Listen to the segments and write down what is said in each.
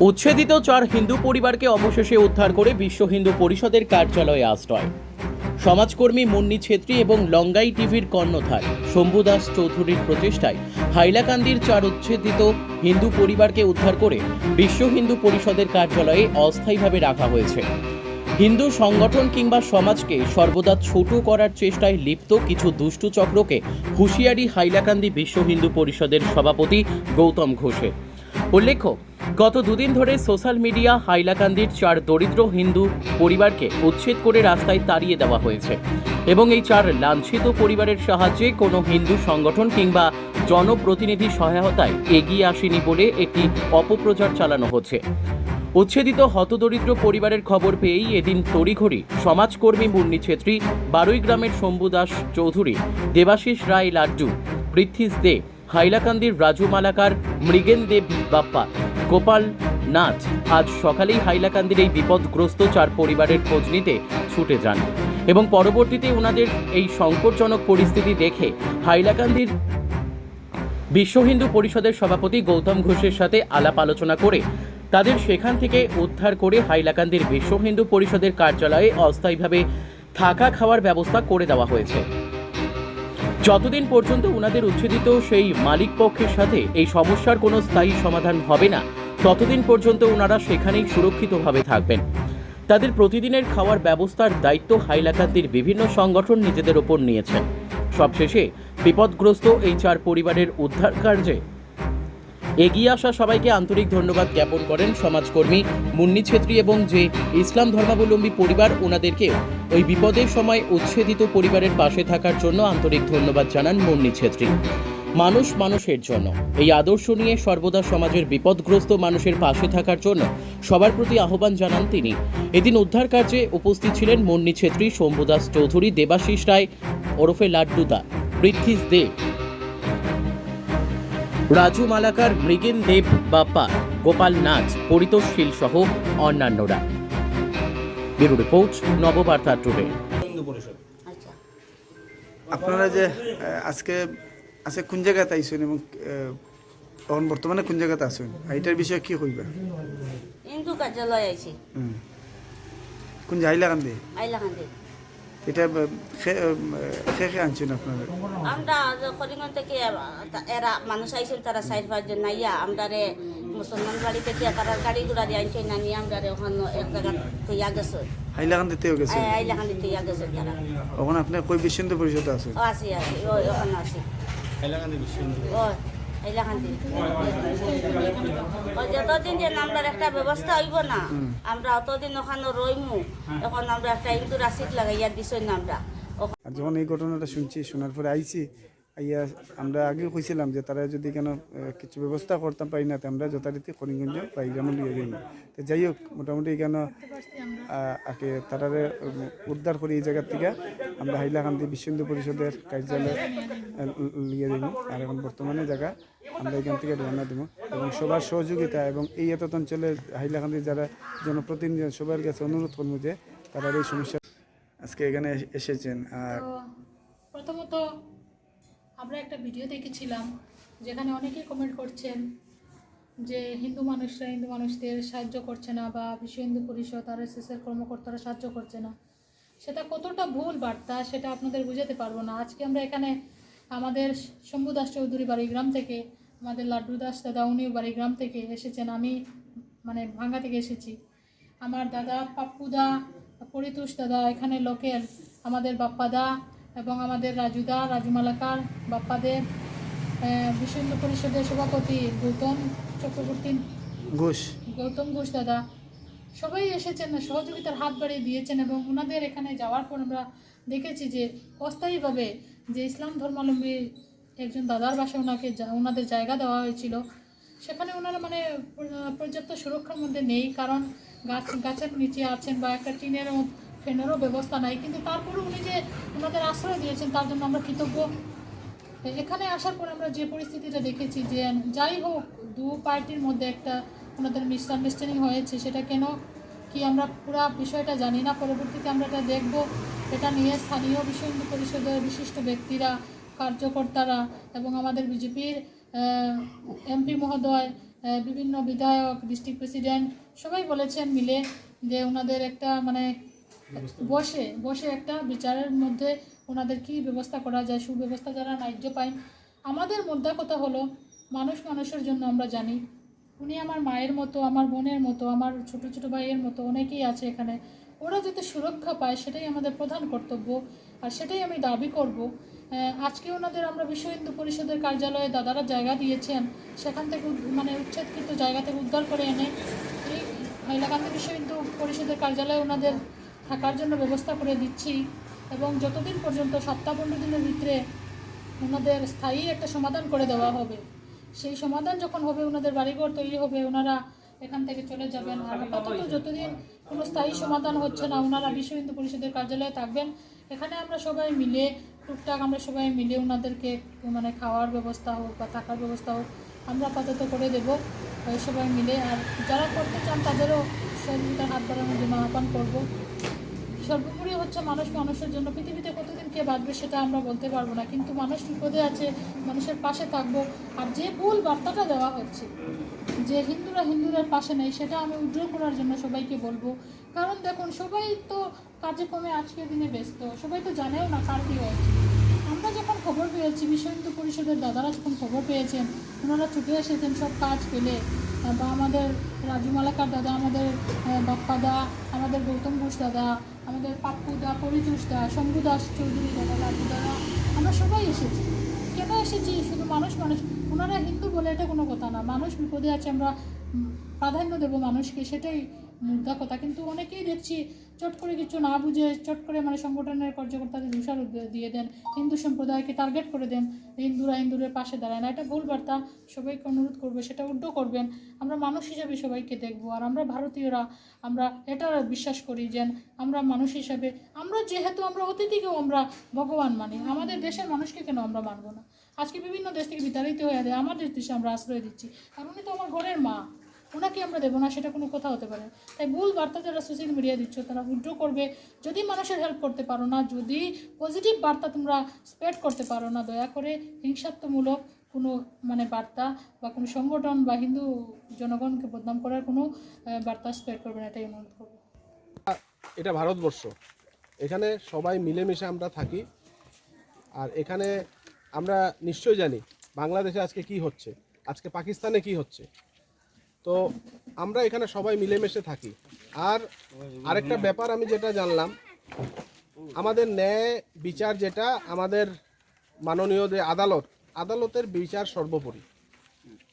উচ্ছেদিত 4 হিন্দু পরিবারকে অবশেষে উদ্ধার করে বিশ্ব হিন্দু পরিষদের কার্যালয়ে আশ্রয়। সমাজকর্মী মুন্নি ছেত্রী এবং লঙ্গাই টিভির কর্ণধার শম্ভু দাস চৌধুরীর প্রচেষ্টায় হাইলাকান্দির 4 উচ্ছেদিত হিন্দু পরিবারকে উদ্ধার করে বিশ্ব হিন্দু পরিষদের কার্যালয়ে অস্থায়ীভাবে রাখা হয়েছে। হিন্দু সংগঠন কিংবা সমাজকে সর্বদা ছোট করার চেষ্টায় লিপ্ত কিছু দুষ্টু চক্রকে হুঁশিয়ারি হাইলাকান্দি বিশ্ব হিন্দু পরিষদের সভাপতি গৌতম ঘোষের। উল্লেখ্য, গত দুদিন ধরে সোশ্যাল মিডিয়া হাইলাকান্দির 4 দরিদ্র হিন্দু পরিবারকে উচ্ছেদ করে রাস্তায় তাড়িয়ে দেওয়া হয়েছে এবং এই 4 লাঞ্ছিত পরিবারের সাহায্যে কোনো হিন্দু সংগঠন কিংবা জনপ্রতিনিধি সহায়তায় এগিয়ে আসেনি বলে একটি অপপ্রচার চালানো হচ্ছে। উচ্ছেদিত হতদরিদ্র পরিবারের খবর পেয়েই এদিন তড়িঘড়ি সমাজকর্মী মুন্নি ছেত্রী, বারুই গ্রামের শম্ভু দাস চৌধুরী, দেবাশিস রায় লাড্ডু, পৃথ্বীশ দে, হাইলাকান্দির রাজু মালাকার, মৃগেন দেব বাপ্পা, গোপাল নাথ আজ সকালেই হাইলাকান্দির এই বিপদগ্রস্ত 4 পরিবারের খোঁজ নিতে ছুটে যান এবং পরবর্তীতে ওনাদের এই সংকটজনক পরিস্থিতি দেখে হাইলাকান্দির বিশ্ব হিন্দু পরিষদের সভাপতি গৌতম ঘোষের সাথে আলাপ আলোচনা করে তাদের সেখান থেকে উদ্ধার করে হাইলাকান্দির বিশ্ব হিন্দু পরিষদের কার্যালয়ে অস্থায়ীভাবে থাকা খাওয়ার ব্যবস্থা করে দেওয়া হয়েছে। যতদিন পর্যন্ত ওনাদের উচ্ছেদিত সেই মালিক পক্ষের সাথে এই সমস্যার কোনো স্থায়ী সমাধান হবে না, ততদিন পর্যন্ত ওনারা সেখানেই সুরক্ষিতভাবে থাকবেন। তাদের প্রতিদিনের খাওয়ার ব্যবস্থার দায়িত্ব হাইলাকান্দির বিভিন্ন সংগঠন নিজেদের ওপর নিয়েছেন। সবশেষে বিপদগ্রস্ত এই 4 পরিবারের উদ্ধার কার্যে এগিয়ে আসা সবাইকে আন্তরিক ধন্যবাদ জ্ঞাপন করেন সমাজকর্মী মুন্নি ছেত্রী এবং যে ইসলাম ধর্মাবলম্বী পরিবার ওনাদেরকেও ওই বিপদের সময় উচ্ছেদিত পরিবারের পাশে থাকার জন্য আন্তরিক ধন্যবাদ জানান মুন্নি ছেত্রী। মানুষ মানুষের জন্য এই আদর্শ নিয়ে সর্বদা সমাজের বিপদগ্রস্ত মানুষের পাশে থাকার জন্য সবার প্রতি আহ্বান জানান তিনি। এদিন উদ্ধার কার্যে উপস্থিত ছিলেন মুন্নি ছেত্রী, শম্ভু দাস চৌধুরী, দেবাশিস রায় ওরফে লাড্ডুদা, পৃথ্বীশ দে, রাজু মালাকার, মৃগেন দেব বাপ্পা, গোপাল নাথ, পরিতোষ শীল সহ অন্যান্যরা। Bureau report, Nababarta today. আপনারা যে আজকে কোন জায়গাতে আইসেন এবং এখন বর্তমানে কোন জায়গাতে আছেন, এইটার বিষয়ে কি কইবা? হিন্দু কার্যালয় আইছি। কোন হাইলাকান্দি? হাইলাকান্দি। এটা খেয়ে আনছেন আপনারা? আমরা করিমগঞ্জ থেকে এরা মানুষ আইছেন, তারা 4-5 জন নাইয়া আমরা মুসলমান বাড়ি থেকে তারা গাড়ি ঘোড়া দিয়ে আনছেন না নিয়ে আমরা ওখানে এক জায়গা তৈয়া গেছে। হাইলাকান্দিতেও গেছে? হাইলাকান্দি তৈয়া গেছে তারা। ওখানে আপনি কই বিশ্ব হিন্দু পরিষদে আছেন? আছি ওখানে আছি। হাইলাকান্দি বিশ্ব হিন্দু? হাইলাকান্দি। যতদিন যে আমরা একটা ব্যবস্থা হইব না, আমরা অতদিন ওখানে রইমু। এখন আমরা একটা হিন্দু রাশিদ লাগাইয়া দিছই না আমরা। আর যখন এই ঘটনাটা শুনছি, শোনার পরে আইছি, আইয়া আমরা আগে কইছিলাম যে তারা যদি কেন কিছু ব্যবস্থা করতাম পারি না, আমরা যথারীতি করিমগঞ্জ পাইগ্রামে লিয়ে যাই। তো যাই হোক, মোটামুটি কেন আগে তারারে উদ্ধার করি এই জায়গার থেকে আমরা হাইলাকান্দি বিশ্ব হিন্দু পরিষদের কার্যালয়ে লিয়ে যাই। আর এখন বর্তমানে জায়গা আমরা এখান থেকে রওনা দেবো এবং সবার সহযোগিতা এবং এই এত অঞ্চলের হাইলাকান্দির যারা জনপ্রতিনিধি সবার কাছে অনুরোধ করবো যে তারা এই সমস্যা আজকে এখানে এসেছেন। আর প্রথমত আমরা একটা ভিডিও দেখেছিলাম যেখানে অনেকেই কমেন্ট করছেন যে হিন্দু মানুষরা হিন্দু মানুষদের সাহায্য করছে না বা বিশ্ব হিন্দু পরিষদ RSSের কর্মকর্তারা সাহায্য করছে না। সেটা কতটা ভুল বার্তা সেটা আপনাদের বুঝাতে পারবো না। আজকে আমরা এখানে আমাদের শম্ভু দাস চৌধুরী বাড়িগ্রাম থেকে, আমাদের লাড্ডু দাস দাদা উনিও বাড়িগ্রাম থেকে এসেছেন, আমি ভাঙ্গা থেকে এসেছি। আমার দাদা পাপ্পুদা, পরিতোষ দাদা এখানে লোকেল, আমাদের বাপ্পাদা এবং আমাদের রাজু মালাকার, বাপ্পাদেব, বিশ্ব হিন্দু পরিষদের সভাপতি গৌতম ঘোষ দাদা সবাই এসেছেন, সহযোগিতার হাত বাড়িয়ে দিয়েছেন। এবং ওনাদের এখানে যাওয়ার পর আমরা দেখেছি যে অস্থায়ীভাবে যে ইসলাম ধর্মাবলম্বী একজন দাদার বাসায় ওনাদের জায়গা দেওয়া হয়েছিল, সেখানে ওনারা পর্যাপ্ত সুরক্ষার মধ্যে নেই, কারণ গাছের নিচে আছেন বা একটা টিনের ফ্যানেরও ব্যবস্থা নাই। কিন্তু তারপরে উনি যে ওনাদের আশ্রয় দিয়েছেন তার জন্য আমরা কৃতজ্ঞ। এখানে আসার পর আমরা যে পরিস্থিতিটা দেখেছি যে যাই হোক 2 পার্টির মধ্যে একটা ওনাদের মিসআন্ডারস্ট্যান্ডিং হয়েছে, সেটা কেন কি আমরা পুরো বিষয়টা জানি না। পরবর্তীতে আমরা এটা দেখব। এটা নিয়ে স্থানীয় বিশ্ব হিন্দু পরিষদের বিশিষ্ট ব্যক্তিরা, কার্যকর্তারা এবং আমাদের বিজেপির MP মহোদয় বিভিন্ন বিধায়ক, ডিস্ট্রিক্ট প্রেসিডেন্ট সবাই বলেছেন মিলে যে ওনাদের একটা মানে বসে একটা বিচারের মধ্যে ওনাদের কী ব্যবস্থা করা যায়, সুব্যবস্থা যারা ন্যায্য পায়। আমাদের মোদ্দা কথা হলো মানুষ মানুষের জন্য আমরা জানি। উনি আমার মায়ের মতো, আমার বোনের মতো, আমার ছোট ছোট ভাইয়ের মতো অনেকেই আছে এখানে। ওরা যাতে সুরক্ষা পায় সেটাই আমাদের প্রধান কর্তব্য, আর সেটাই আমি দাবি করব। আজকে ওনাদের আমরা বিশ্ব হিন্দু পরিষদের কার্যালয়ে দাদারা জায়গা দিয়েছেন, সেখান থেকে মানে উচ্ছেদকৃত জায়গা থেকে উদ্ধার করে এনে এই হাইলাকান্দি বিশ্ব হিন্দু পরিষদের কার্যালয়ে ওনাদের থাকার জন্য ব্যবস্থা করে দিচ্ছি। এবং যতদিন পর্যন্ত 7-15 দিনের ভিতরে ওনাদের স্থায়ী একটা সমাধান করে দেওয়া হবে, সেই সমাধান যখন হবে, ওনাদের বাড়িঘর তৈরি হবে, ওনারা এখান থেকে চলে যাবেন। আর আপাতত যতদিন কোনো স্থায়ী সমাধান হচ্ছে না, ওনারা বিশ্ব হিন্দু পরিষদের কার্যালয়ে থাকবেন। এখানে আমরা সবাই মিলে টুকটাক আমরা সবাই মিলে ওনাদেরকে মানে খাওয়ার ব্যবস্থা হোক বা থাকার ব্যবস্থা হোক আমরা আপাতত করে দেবো সবাই মিলে। আর যারা করতে চান তাদেরও সহযোগিতার হাত বাড়ানোর জন্য আহ্বান করবো। সর্বোপরি হচ্ছে মানুষ মানুষের জন্য। পৃথিবীতে কতদিন কে বাঁচবে সেটা আমরা বলতে পারবো না, কিন্তু মানুষ বিপদে আছে, মানুষের পাশে থাকবো। আর যে ভুল বার্তাটা দেওয়া হচ্ছে যে হিন্দুদের পাশে নেই, সেটা আমি উজ্জ্বল করার জন্য সবাইকে বলবো। কারণ দেখুন, সবাই তো কাজে কমে আজকের দিনে ব্যস্ত, সবাই তো জানেও না কার কী হচ্ছে। আমরা যখন খবর পেয়েছি, বিশ্ব হিন্দু পরিষদের দাদারা যখন খবর পেয়েছেন, ওনারা ছুটে এসেছেন সব কাজ পেলে। বা আমাদের রাজু মালাকার দাদা, আমাদের বাপ্পা দা, আমাদের গৌতম ঘোষ দাদা, আমাদের পাপ্পু দা, পরিতোষ দা, শম্ভু দাস চৌধুরী দাদা, রাজু দাদা, আমরা সবাই এসেছি। কেন এসেছি? শুধু মানুষ। ওনারা হিন্দু বলে এটা কোনো কথা না, মানুষ বিপদে আছে, আমরা প্রাধান্য দেবো মানুষকে, সেটাই মুদ্রা কথা। কিন্তু অনেকেই দেখছি চট করে কিছু না বুঝে চট করে মানে সংগঠনের কার্যকর্তাদের দোষারোপ দিয়ে দেন, হিন্দু সম্প্রদায়কে টার্গেট করে দেন, হিন্দুদের পাশে দাঁড়ায় না। এটা ভুল বার্তা। সবাইকে অনুরোধ করবে সেটা উল্টো করবেন। আমরা মানুষ হিসাবে সবাইকে দেখবো। আর আমরা ভারতীয়রা আমরা এটা বিশ্বাস করি যে আমরা মানুষ হিসাবে, আমরা যেহেতু আমরা অতিথিকেও আমরা ভগবান মানি, আমাদের দেশের মানুষকে কেন আমরা মানবো না? আজকে বিভিন্ন দেশ থেকে বিতাড়িত হয়ে দেয়, আমাদের দেশে আমরা আশ্রয় দিচ্ছি, কারণ উনি তো আমার ঘরের মা, ওনাকে আমরা দেবো না, সেটা কোনো কথা হতে পারে। তাই ভুল বার্তা যারা সোশ্যাল মিডিয়া দিচ্ছ তারা উইথড্র করবে। যদি মানুষের হেল্প করতে পারো না, যদি পজিটিভ বার্তা তোমরা স্প্রেড করতে পারো না, দয়া করে হিংসাত্মমূলক কোনো মানে বার্তা বা কোনো সংগঠন বা হিন্দু জনগণকে বদনাম করার কোনো বার্তা স্প্রেড করবে না, এটাই অনুরোধ করবো। এটা ভারতবর্ষ, এখানে সবাই মিলেমিশে আমরা থাকি। আর এখানে আমরা নিশ্চয় জানি বাংলাদেশে আজকে কি হচ্ছে, আজকে পাকিস্তানে কি হচ্ছে। তো আমরা এখানে সবাই মিলেমিশে থাকি। আর আরেকটা ব্যাপার আমি যেটা জানলাম, আমাদের ন্যায় বিচার যেটা আমাদের মাননীয় যে আদালতের বিচার সর্বোপরি।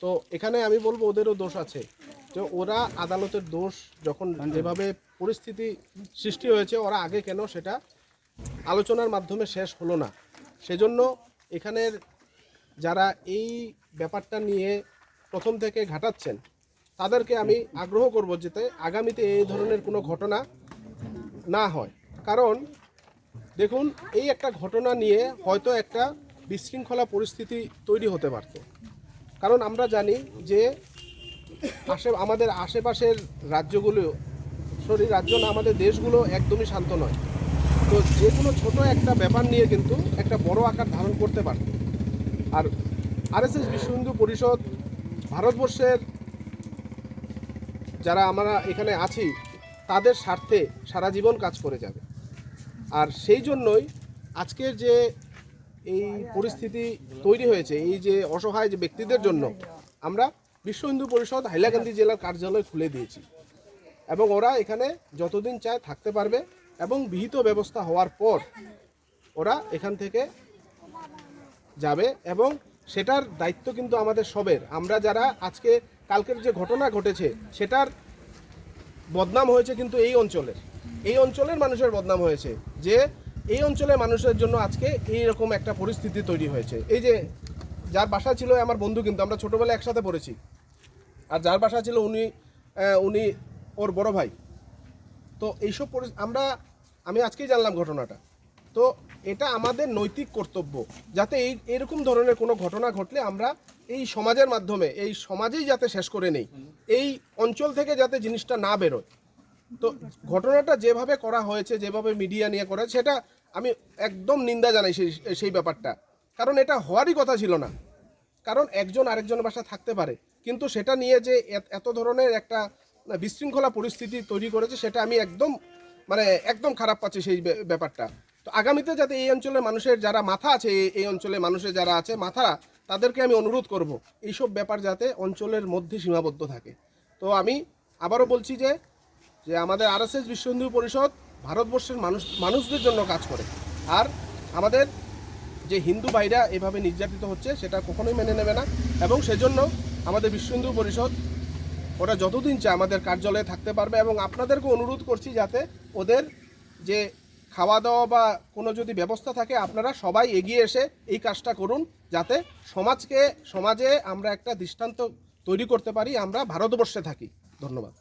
তো এখানে আমি বলবো ওদেরও দোষ আছে, যে ওরা আদালতের দোষ যখন যেভাবে পরিস্থিতি সৃষ্টি হয়েছে, ওরা আগে কেন সেটা আলোচনার মাধ্যমে শেষ হলো না। সেজন্য এখানের যারা এই ব্যাপারটা নিয়ে প্রথম থেকে ঘাটাচ্ছেন তাদেরকে আমি আগ্রহ করব যাতে আগামীতে এই ধরনের কোনো ঘটনা না হয়। কারণ দেখুন, এই একটা ঘটনা নিয়ে হয়তো একটা বিশৃঙ্খলা পরিস্থিতি তৈরি হতে পারত। কারণ আমরা জানি যে আমাদের আশেপাশের রাজ্যগুলো, রাজ্য না, আমাদের দেশগুলো একদমই শান্ত নয়। তো যে কোনো ছোটো একটা ব্যাপার নিয়ে কিন্তু একটা বড় আকার ধারণ করতে পারত। আর আরএসএস বিশ্ব হিন্দু পরিষদ ভারতবর্ষের যারা আমরা এখানে আছি তাদের স্বার্থে সারা জীবন কাজ করে যাবে। আর সেই জন্যই আজকের যে এই পরিস্থিতি তৈরি হয়েছে, এই যে অসহায় যে ব্যক্তিদের জন্য আমরা বিশ্ব হিন্দু পরিষদ হাইলাকান্দি জেলার কার্যালয় খুলে দিয়েছি, এবং ওরা এখানে যতদিন চায় থাকতে পারবে, এবং বিহিত ব্যবস্থা হওয়ার পর ওরা এখান থেকে যাবে। এবং সেটার দায়িত্ব কিন্তু আমাদের সবের। আমরা যারা আজকে কালকের যে ঘটনা ঘটেছে সেটার বদনাম হয়েছে কিন্তু এই অঞ্চলের মানুষের বদনাম হয়েছে, যে এই অঞ্চলের মানুষের জন্য আজকে এইরকম একটা পরিস্থিতি তৈরি হয়েছে। এই যে যার বাসা ছিল আমার বন্ধু, কিন্তু আমরা ছোটোবেলায় একসাথে পড়েছি, আর যার বাসা ছিল উনি ওর বড় ভাই। তো এইসব আমি আজকেই জানলাম ঘটনাটা। তো এটা আমাদের নৈতিক কর্তব্য যাতে এরকম ধরনের কোনো ঘটনা ঘটলে আমরা এই সমাজের মাধ্যমে, এই সমাজেই যাতে শেষ করে নেই, এই অঞ্চল থেকে যাতে জিনিসটা না বেরোয়। তো ঘটনাটা যেভাবে করা হয়েছে, যেভাবে মিডিয়া নিয়ে করা, সেটা আমি একদম নিন্দা জানাই সেই ব্যাপারটা। কারণ এটা হওয়ারই কথা ছিল না। কারণ একজন আরেকজনের বাসা থাকতে পারে, কিন্তু সেটা নিয়ে যে এত ধরনের একটা বিশৃঙ্খলা পরিস্থিতি তৈরি করেছে, সেটা আমি একদম খারাপ পাচ্ছি সেই ব্যাপারটা। তো আগামীতে যাতে এই অঞ্চলের মানুষের যারা মাথা আছে, এই অঞ্চলে মানুষের যারা আছে মাথা, তাদেরকে আমি অনুরোধ করব এইসব ব্যাপার যাতে অঞ্চলের মধ্যে সীমাবদ্ধ থাকে। তো আমি আবারও বলছি যে আমাদের আরএসএস বিশ্ব হিন্দু পরিষদ ভারতবর্ষের মানুষদের জন্য কাজ করে, আর আমাদের যে হিন্দু ভাইরা এভাবে নির্যাতিত হচ্ছে সেটা কখনোই মেনে নেবে না। এবং সেজন্য আমাদের বিশ্ব হিন্দু পরিষদ ওরা যতদিন চায় আমাদের কার্যালয়ে থাকতে পারবে, এবং আপনাদেরকে অনুরোধ করছি যাতে ওদের যে খাওয়া দাওয়া বা কোনো যদি ব্যবস্থা থাকে, আপনারা সবাই এগিয়ে এসে এই কাজটা করুন, যাতে সমাজে আমরা একটা দৃষ্টান্ত তৈরি করতে পারি, আমরা ভারতবর্ষে থাকি। ধন্যবাদ।